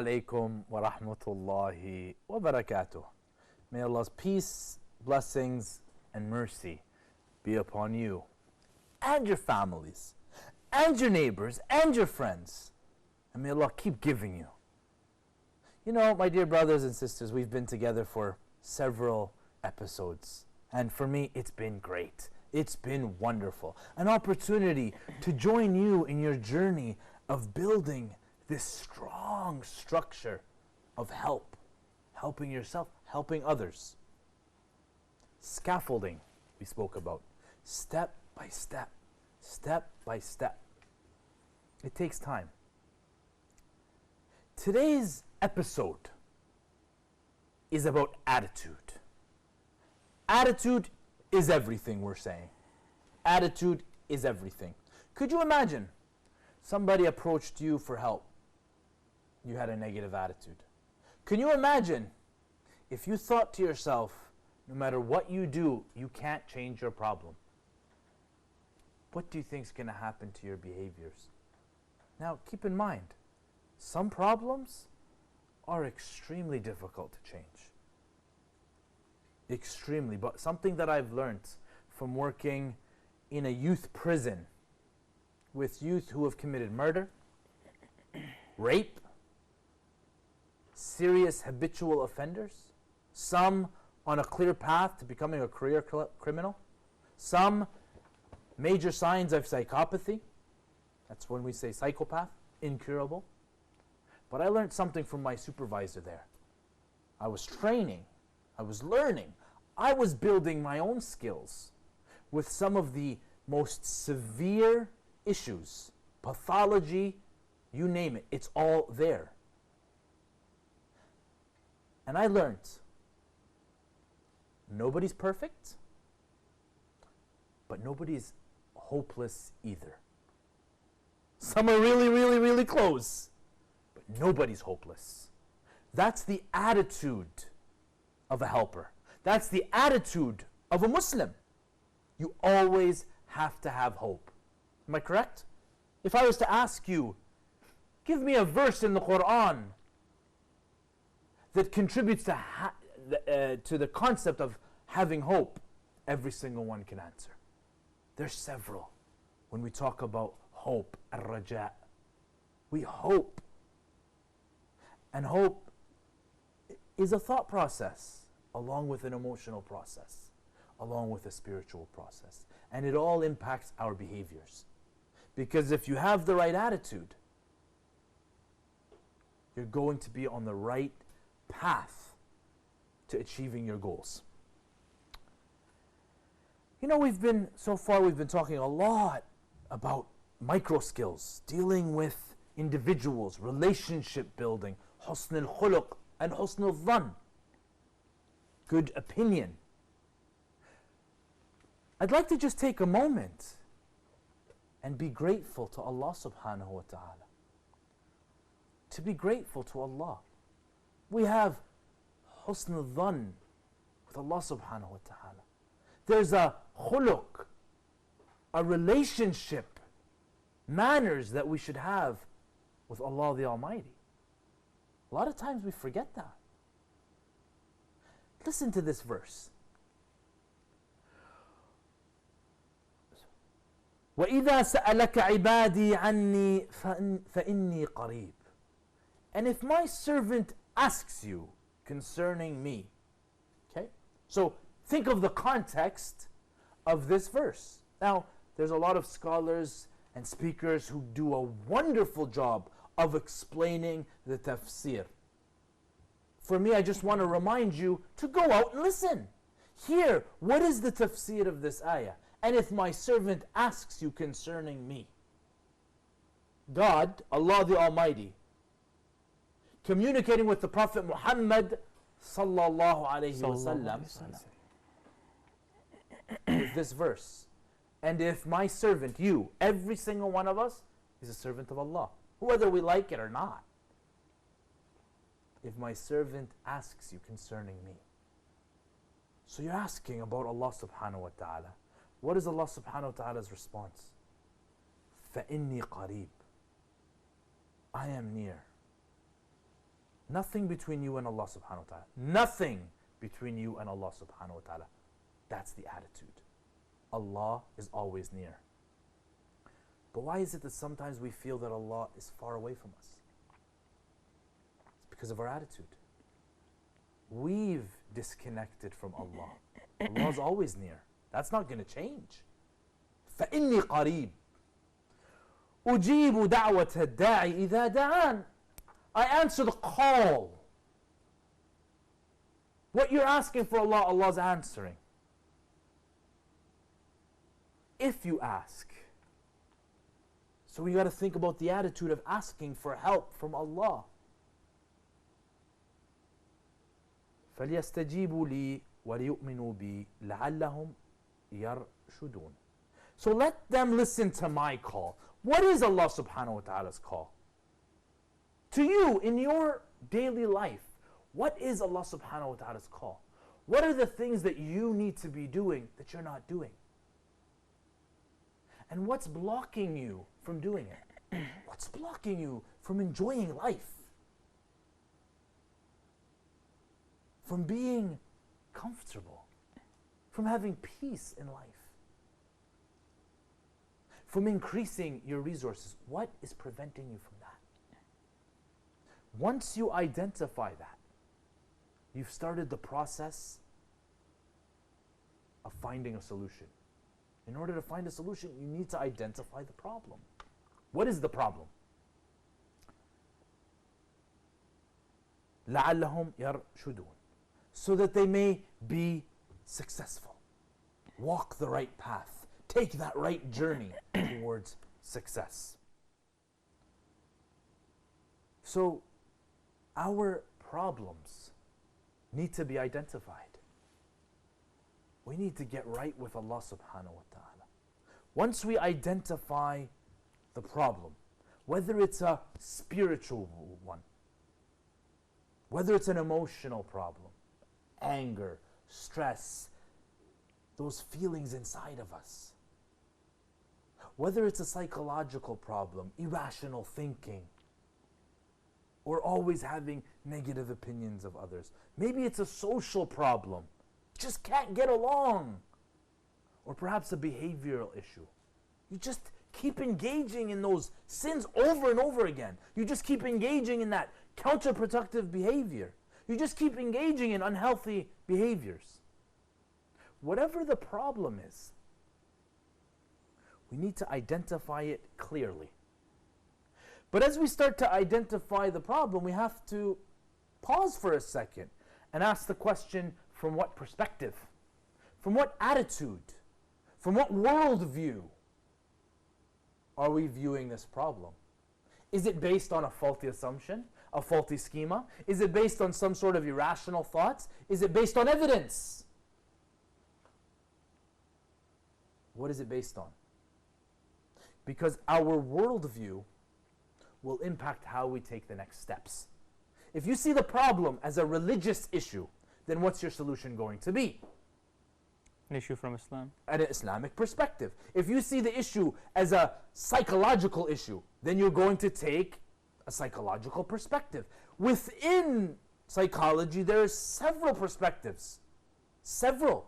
Alaikum wa rahmatullahi wa barakatuh. May Allah's peace, blessings, and mercy be upon you and your families and your neighbors and your friends. And may Allah keep giving you. You know, my dear brothers and sisters, we've been together for several episodes. And for me, it's been great. It's been wonderful. An opportunity to join you in your journey of building this strong structure of helping yourself, helping others. Scaffolding, we spoke about. Step by step, step by step. It takes time. Today's episode is about attitude. Attitude is everything, we're saying. Attitude is everything. Could you imagine somebody approached you for help? You had a negative attitude. Can you imagine if you thought to yourself, no matter what you do, you can't change your problem? What do you think is going to happen to your behaviors? Now, keep in mind, some problems are extremely difficult to change. Extremely. But something that I've learned from working in a youth prison with youth who have committed murder, rape, serious habitual offenders, some on a clear path to becoming a career criminal, some major signs of psychopathy. That's when we say psychopath, incurable. But I learned something from my supervisor there. I was training, I was learning, I was building my own skills with some of the most severe issues, pathology, you name it, it's all there. And I learned nobody's perfect, but nobody's hopeless either. Some are really, really, really close, but nobody's hopeless. That's the attitude of a helper. That's the attitude of a Muslim. You always have to have hope. Am I correct? If I was to ask you, give me a verse in the Quran that contributes to the concept of having hope, every single one can answer. There's several. When we talk about hope, ar-raja, we hope. And hope is a thought process, along with an emotional process, along with a spiritual process. And it all impacts our behaviors. Because if you have the right attitude, you're going to be on the right path to achieving your goals. You know, we've been talking a lot about micro skills, dealing with individuals, relationship building, husn al-khuluq and husn al-dhan, good opinion. I'd like to just take a moment and be grateful to Allah subhanahu wa ta'ala. To be grateful to Allah. We have husn al-dhan with Allah subhanahu wa ta'ala. There's a khuluq, a relationship, manners that we should have with Allah the Almighty. A lot of times we forget that. Listen to this verse. وَإِذَا سَأَلَكَ عِبَادِي عَنِّي فَإِنِّي قَرِيبٌ. And if my servant asks you concerning me, okay? So think of the context of this verse. Now, there's a lot of scholars and speakers who do a wonderful job of explaining the tafsir. For me, I just want to remind you to go out and listen. Hear, what is the tafsir of this ayah? And if my servant asks you concerning me, God, Allah the Almighty, communicating with the Prophet Muhammad sallallahu alayhi wasallam with this verse. And if my servant, you, every single one of us, is a servant of Allah, whether we like it or not. If my servant asks you concerning me. So you're asking about Allah subhanahu wa ta'ala. What is Allah subhanahu wa ta'ala's response? فَإِنِّي قَرِيبٌ. I am near. Nothing between you and Allah subhanahu wa ta'ala. Nothing between you and Allah subhanahu wa ta'ala. That's the attitude. Allah is always near. But why is it that sometimes we feel that Allah is far away from us? It's because of our attitude. We've disconnected from Allah. Allah is always near. That's not going to change. فَإِنِّي قَرِيب أُجِيبُ دَعْوَةَ الدَّاعِ إِذَا دَعَانِ. I answer the call. What you're asking for Allah, Allah's answering. If you ask. So we got to think about the attitude of asking for help from Allah. فَلْيَسْتَجِيبُوا لِي وَلْيُؤْمِنُوا بِي لَعَلَّهُمْ يَرْشُدُونَ. So let them listen to my call. What is Allah subhanahu wa ta'ala's call? To you, in your daily life, what is Allah subhanahu wa ta'ala's call? What are the things that you need to be doing that you're not doing? And what's blocking you from doing it? What's blocking you from enjoying life? From being comfortable? From having peace in life? From increasing your resources? What is preventing you from that? Once you identify that, you've started the process of finding a solution. In order to find a solution, you need to identify the problem. What is the problem? لَعَلَّهُمْ يَرْشُدُونَ. So that they may be successful. Walk the right path. Take that right journey towards success. So, our problems need to be identified. We need to get right with Allah subhanahu wa ta'ala. Once we identify the problem, whether it's a spiritual one, whether it's an emotional problem, anger, stress, those feelings inside of us, whether it's a psychological problem, irrational thinking, or always having negative opinions of others. Maybe it's a social problem, just can't get along. Or perhaps a behavioral issue. You just keep engaging in those sins over and over again. You just keep engaging in that counterproductive behavior. You just keep engaging in unhealthy behaviors. Whatever the problem is, we need to identify it clearly. But as we start to identify the problem, we have to pause for a second and ask the question, from what perspective? From what attitude? From what worldview are we viewing this problem? Is it based on a faulty assumption, a faulty schema? Is it based on some sort of irrational thoughts? Is it based on evidence? What is it based on? Because our worldview will impact how we take the next steps. If you see the problem as a religious issue, then what's your solution going to be? An issue from Islam. At an Islamic perspective. If you see the issue as a psychological issue, then you're going to take a psychological perspective. Within psychology, there are several perspectives. Several.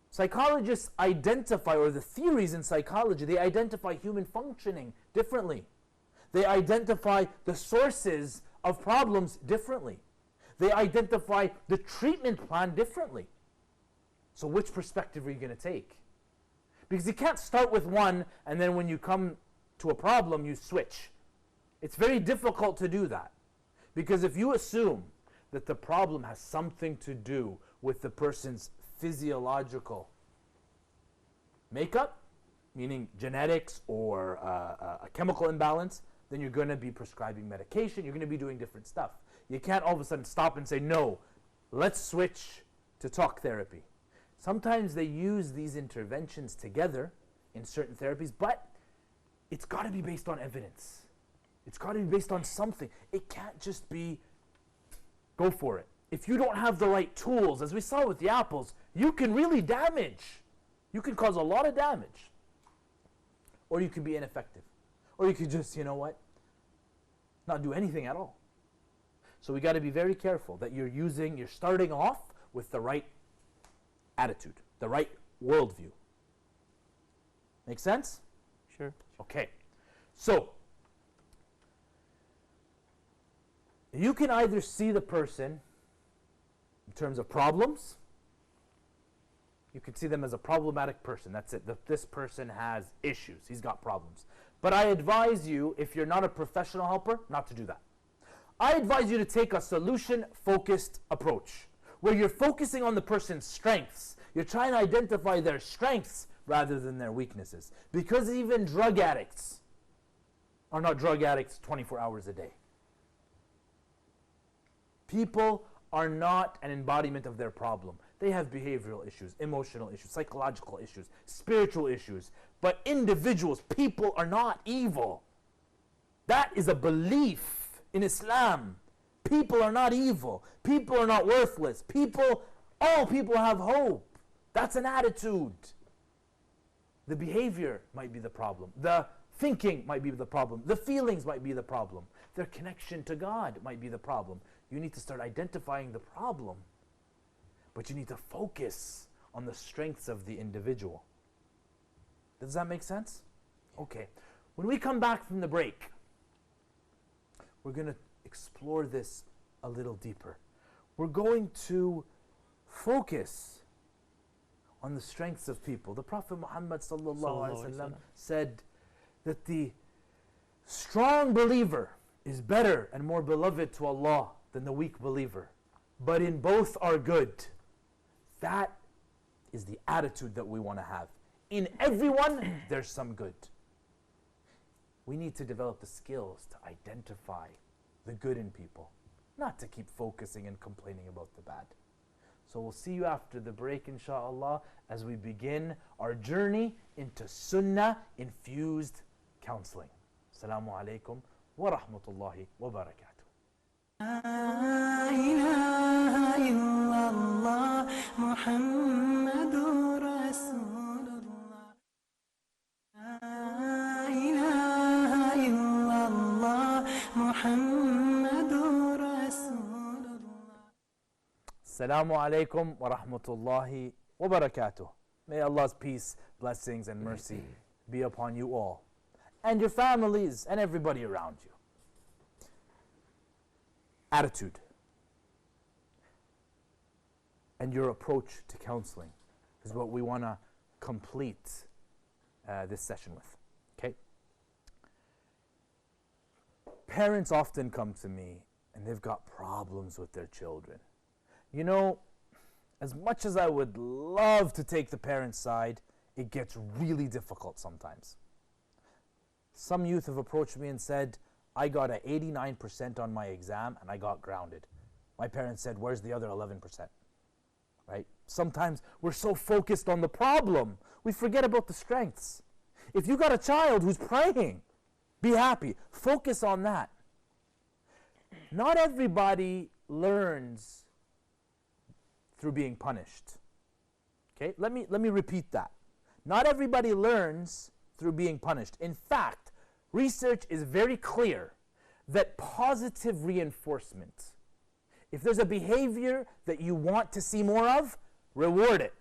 Psychologists identify, or the theories in psychology, they identify human functioning differently. They identify the sources of problems differently. They identify the treatment plan differently. So which perspective are you going to take? Because you can't start with one and then when you come to a problem, you switch. It's very difficult to do that. Because if you assume that the problem has something to do with the person's physiological makeup, meaning genetics or a chemical imbalance, then you're going to be prescribing medication, you're going to be doing different stuff. You can't all of a sudden stop and say, no, let's switch to talk therapy. Sometimes they use these interventions together in certain therapies, but it's got to be based on evidence. It's got to be based on something. It can't just be, go for it. If you don't have the right tools, as we saw with the apples, you can really damage. You can cause a lot of damage. Or you can be ineffective. Or you could just, you know what, not do anything at all. So we got to be very careful that you're starting off with the right attitude, the right worldview. Make sense? Sure. Okay. So, you can either see the person in terms of problems. You can see them as a problematic person. That's it. This person has issues. He's got problems. But I advise you, if you're not a professional helper, not to do that. I advise you to take a solution-focused approach, where you're focusing on the person's strengths. You're trying to identify their strengths rather than their weaknesses. Because even drug addicts are not drug addicts 24 hours a day. People are not an embodiment of their problem. They have behavioral issues, emotional issues, psychological issues, spiritual issues. But individuals, people are not evil. That is a belief in Islam. People are not evil. People are not worthless. All people have hope. That's an attitude. The behavior might be the problem. The thinking might be the problem. The feelings might be the problem. Their connection to God might be the problem. You need to start identifying the problem. But you need to focus on the strengths of the individual. Does that make sense? Okay. When we come back from the break, we're going to explore this a little deeper. We're going to focus on the strengths of people. The Prophet Muhammad ﷺ said that the strong believer is better and more beloved to Allah than the weak believer. But in both are good. That is the attitude that we want to have. In everyone, there's some good. We need to develop the skills to identify the good in people, not to keep focusing and complaining about the bad. So we'll see you after the break, inshallah, as we begin our journey into Sunnah-infused counseling. Assalamu alaikum wa rahmatullahi wa barakatuh. لا إله إلا الله محمد رسول الله لا إله إلا الله محمد رسول الله. Assalamu alaikum wa rahmatullahi wa barakatuh. May Allah's peace, blessings, and mercy be upon you all, and your families, and everybody around you. Attitude and your approach to counseling is what we want to complete this session with. Okay? Parents often come to me and they've got problems with their children. You know, as much as I would love to take the parent's side, it gets really difficult sometimes. Some youth have approached me and said, I got an 89% on my exam and I got grounded. My parents said, where's the other 11%? Right? Sometimes we're so focused on the problem, we forget about the strengths. If you got a child who's praying, be happy. Focus on that. Not everybody learns through being punished. Okay? Let me repeat that. Not everybody learns through being punished. In fact, research is very clear that positive reinforcement, if there's a behavior that you want to see more of, reward it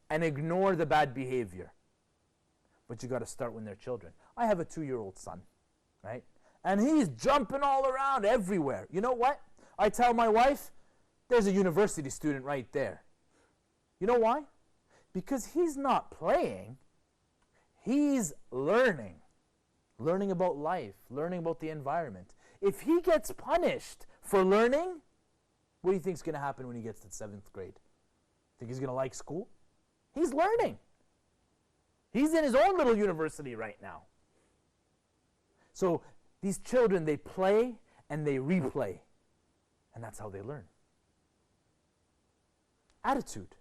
and ignore the bad behavior. But you got to start when they're children. I have a 2-year-old son, right? And he's jumping all around everywhere. You know what? I tell my wife, there's a university student right there. You know why? Because he's not playing, he's learning. Learning about life, learning about the environment. If he gets punished for learning, what do you think is going to happen when he gets to 7th grade? Think he's going to like school? He's learning. He's in his own little university right now. So these children, they play and they replay. And that's how they learn. Attitude.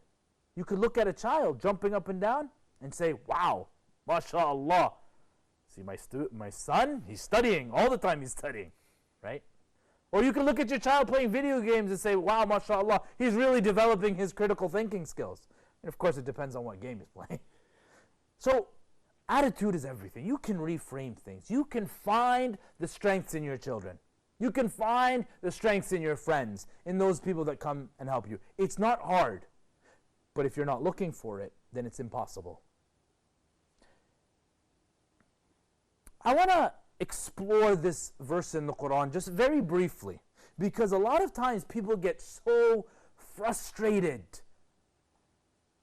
You could look at a child jumping up and down and say, wow, mashallah. See my son, he's studying, all the time he's studying, right? Or you can look at your child playing video games and say, wow, mashallah, he's really developing his critical thinking skills. And of course, it depends on what game he's playing. So, attitude is everything. You can reframe things. You can find the strengths in your children. You can find the strengths in your friends, in those people that come and help you. It's not hard. But if you're not looking for it, then it's impossible. I want to explore this verse in the Quran just very briefly, because a lot of times people get so frustrated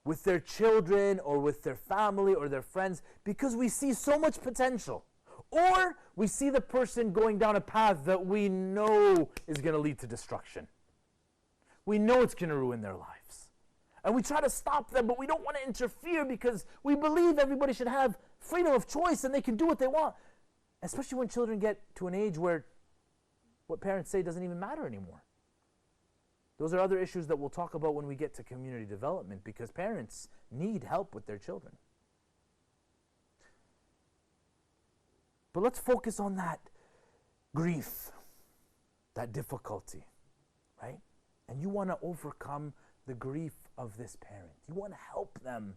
with their children or with their family or their friends because we see so much potential. Or we see the person going down a path that we know is going to lead to destruction. We know it's going to ruin their lives. And we try to stop them, but we don't want to interfere because we believe everybody should have freedom of choice and they can do what they want. Especially when children get to an age where what parents say doesn't even matter anymore. Those are other issues that we'll talk about when we get to community development, because parents need help with their children. But let's focus on that grief, that difficulty, right? And you want to overcome the grief of this parent. You want to help them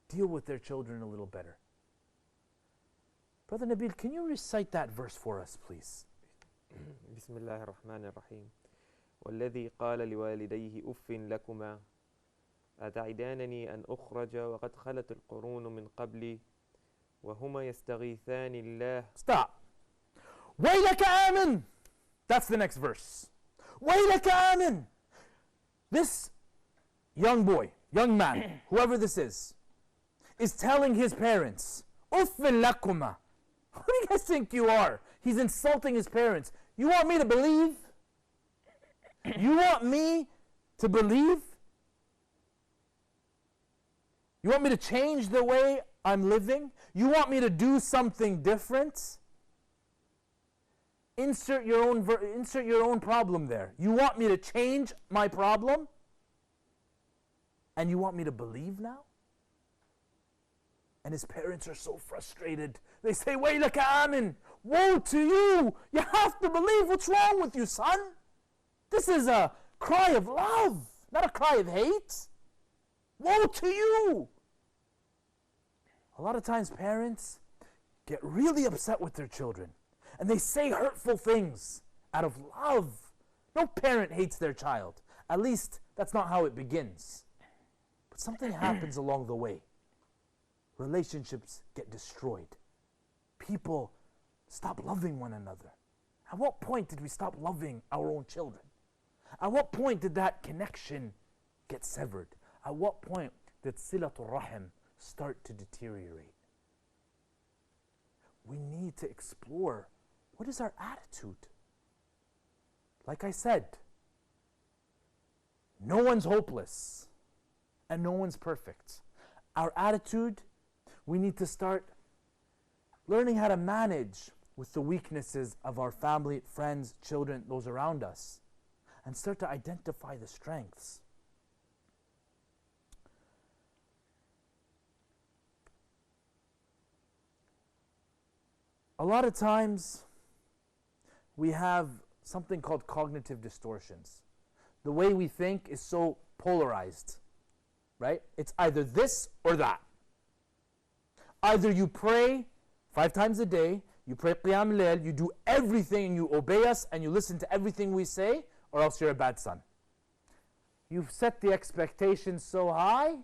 deal with their children a little better. Brother Nabil, can you recite that verse for us, please? بسم الله الرحمن الرحيم والذي قال لوالديه أف لكما أتعدانني أن أخرج وقد خلت القرون من قبلي وهما يستغيثان الله. Stop. وَيْلَكَ آمِنْ. That's the next verse. وَيْلَكَ آمِنْ. This young boy, young man, whoever this is telling his parents, أُفٍّ لَكُمَا. Who do you guys think you are? He's insulting his parents. You want me to believe? You want me to believe? You want me to change the way I'm living? You want me to do something different? Insert your own problem there. You want me to change my problem? And you want me to believe now? And his parents are so frustrated. They say, وَيْلَكَ آمِنْ. Woe to you! You have to believe. What's wrong with you, son? This is a cry of love, not a cry of hate. Woe to you! A lot of times parents get really upset with their children and they say hurtful things out of love. No parent hates their child. At least that's not how it begins. But something happens along the way. Relationships get destroyed. People stop loving one another. At what point did we stop loving our own children? At what point did that connection get severed? At what point did silatul rahim start to deteriorate? We need to explore, what is our attitude? Like I said, no one's hopeless and no one's perfect. Our attitude, we need to start learning how to manage with the weaknesses of our family, friends, children, those around us, and start to identify the strengths. A lot of times we have something called cognitive distortions. The way we think is so polarized, right? It's either this or that. Either you pray 5 times a day, you pray Qiyam Layl, you do everything and you obey us and you listen to everything we say, or else you're a bad son. You've set the expectations so high,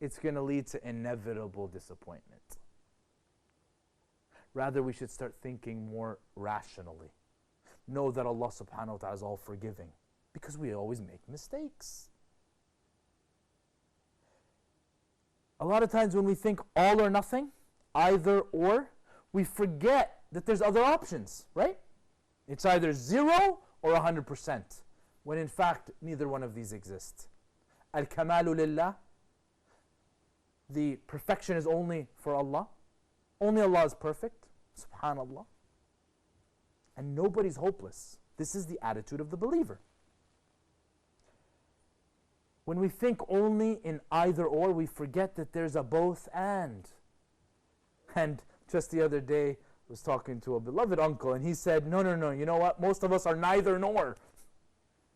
it's going to lead to inevitable disappointment. Rather, we should start thinking more rationally. Know that Allah subhanahu wa ta'ala is all forgiving, because we always make mistakes. A lot of times when we think all or nothing, either or, we forget that there's other options, right? It's either 0 or 100%, when in fact neither one of these exists. Al-kamalu lillah, the perfection is only for Allah. Only Allah is perfect, subhanallah. And nobody's hopeless. This is the attitude of the believer. When we think only in either or, we forget that there's a both and. And just the other day, I was talking to a beloved uncle, and he said, no, you know what? Most of us are neither nor.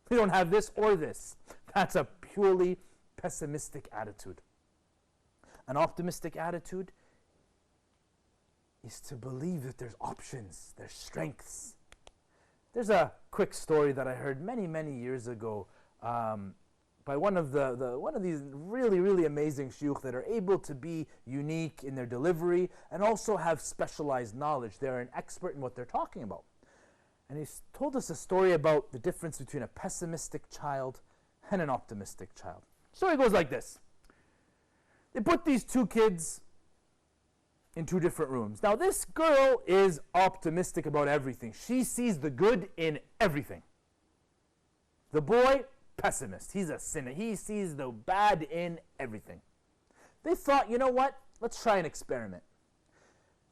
We don't have this or this. That's a purely pessimistic attitude. An optimistic attitude is to believe that there's options, there's strengths, There's a quick story that I heard many, many years ago by one of these really, really amazing shuyukh that are able to be unique in their delivery and also have specialized knowledge. They're an expert in what they're talking about. And he told us a story about the difference between a pessimistic child and an optimistic child. The story goes like this. They put these two kids in two different rooms. Now this girl is optimistic about everything. She sees the good in everything. The boy, pessimist. He's a sinner. He sees the bad in everything. They thought, you know what? Let's try an experiment.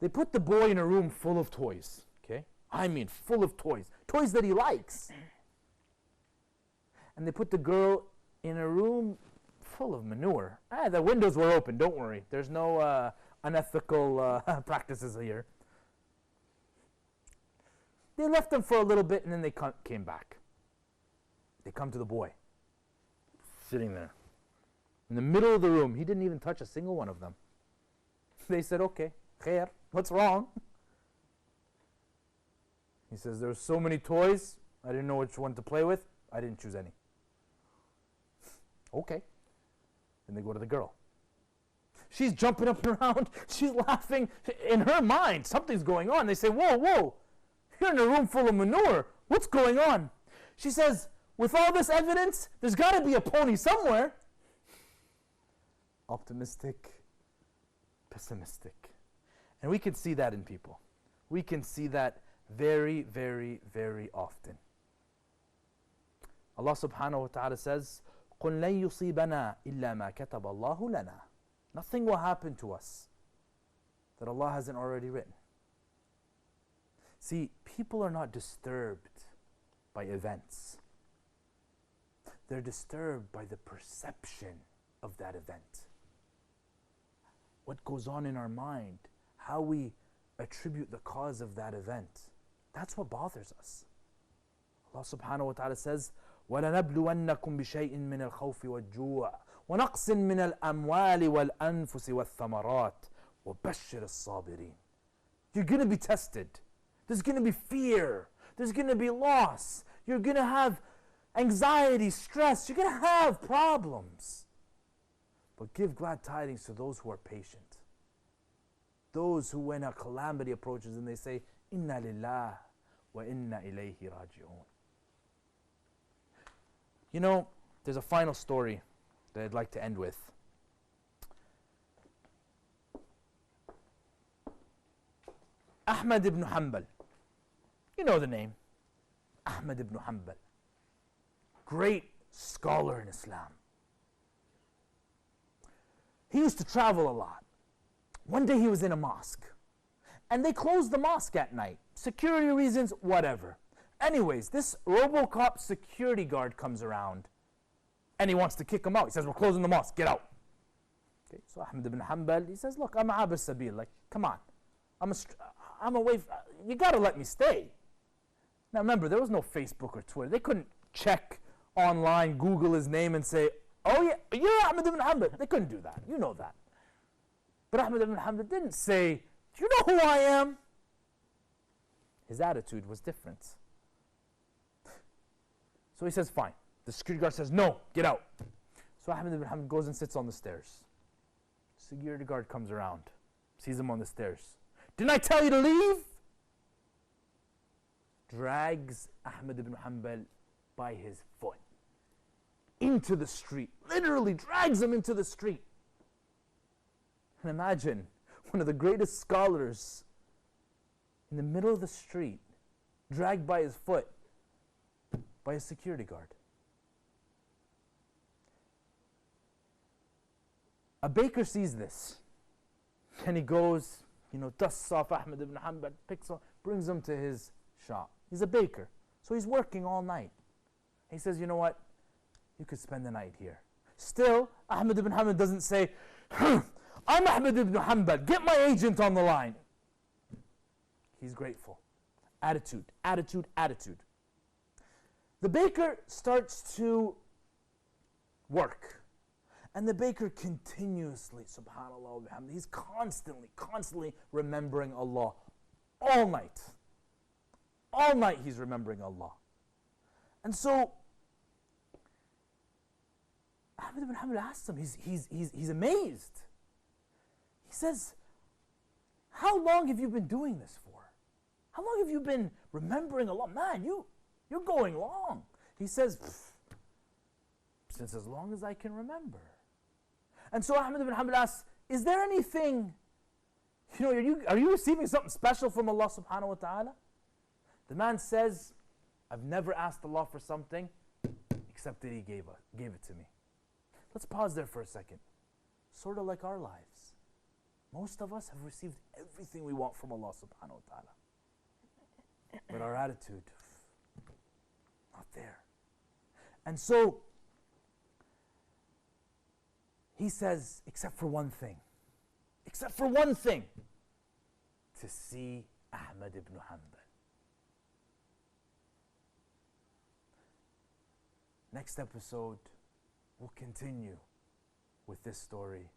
They put the boy in a room full of toys. Okay? I mean full of toys. Toys that he likes. And they put the girl in a room full of manure. The windows were open, don't worry. There's no unethical practices here. They left them for a little bit and then they came back. They come to the boy, sitting there, in the middle of the room. He didn't even touch a single one of them. They said, okay, khair, what's wrong? He says, there's so many toys, I didn't know which one to play with. I didn't choose any. Okay. Then they go to the girl. She's jumping up and around. She's laughing. In her mind, something's going on. They say, whoa, whoa, you're in a room full of manure. What's going on? She says, with all this evidence, there's got to be a pony somewhere. Optimistic, pessimistic. And we can see that in people. We can see that very, very, very often. Allah subhanahu wa ta'ala says, قُلْ لَن يُصِيبَنَا إِلَّا مَا كَتَبَ اللَّهُ لَنَا. Nothing will happen to us that Allah hasn't already written. See, people are not disturbed by events. They're disturbed by the perception of that event. What goes on in our mind, how we attribute the cause of that event. That's what bothers us. Allah subhanahu wa ta'ala says, وَلَنَبْلُوَنَّكُمْ بِشَيْءٍ مِّنَ الْخَوْفِ وَالْجُوعِ وَنَقْصٍ مِّنَ الْأَمْوَالِ وَالْأَنفُسِ وَالثَّمَرَاتِ وَبَشِّرِ الصَّابِرِينَ. You're going to be tested. There's going to be fear. There's going to be loss. You're going to have anxiety, stress. You're going to have problems. But give glad tidings to those who are patient. Those who, when a calamity approaches and they say, Inna lillah wa inna ilayhi raji'un. You know, there's a final story that I'd like to end with. Ahmad ibn Hanbal. You know the name. Ahmad ibn Hanbal. Great scholar in Islam. He used to travel a lot. One day he was in a mosque. And they closed the mosque at night. Security reasons, whatever. Anyways, this RoboCop security guard comes around and he wants to kick him out. He says, we're closing the mosque, get out. Okay, so Ahmad ibn Hanbal, he says, look, I'm Abir Sabil. Like, come on. I'm away. You got to let me stay. Now remember, there was no Facebook or Twitter. They couldn't check online, Google his name and say, oh yeah, you're Ahmad ibn Hanbal. They couldn't do that. You know that. But Ahmad ibn Hanbal didn't say, do you know who I am? His attitude was different. So he says, fine. The security guard says, no, get out. So Ahmad ibn Hanbal goes and sits on the stairs. Security guard comes around, sees him on the stairs. Didn't I tell you to leave? Drags Ahmad ibn Hanbal by his foot into the street. Literally drags him into the street. And imagine one of the greatest scholars in the middle of the street, dragged by his foot by a security guard. A baker sees this and he goes, dusts off Ahmad ibn Hanbal, picks him, brings him to his shop. He's a baker, so he's working all night. He says, you know what? You could spend the night here. Still, Ahmad ibn Hanbal doesn't say, I'm Ahmad ibn Hanbal, get my agent on the line. He's grateful. Attitude, attitude, attitude. The baker starts to work. And the baker continuously, subhanAllah, he's constantly remembering Allah all night. All night he's remembering Allah. And so, Ahmed ibn Hanbal asked him, he's amazed. He says, how long have you been doing this for? How long have you been remembering Allah? Man, you're going long. He says, since as long as I can remember. And so Ahmed ibn Hanbal asks, is there anything, are you receiving something special from Allah subhanahu wa ta'ala? The man says, I've never asked Allah for something except that He gave it to me. Let's pause there for a second. Sort of like our lives. Most of us have received everything we want from Allah subhanahu wa ta'ala. But our attitude, not there. And so, he says, except for one thing. Except for one thing. To see Ahmed ibn Hanbal. Next episode, we'll continue with this story.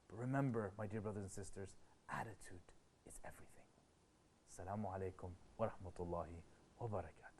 But remember, my dear brothers and sisters, attitude is everything. Assalamu alaikum wa rahmatullahi wa barakatuh.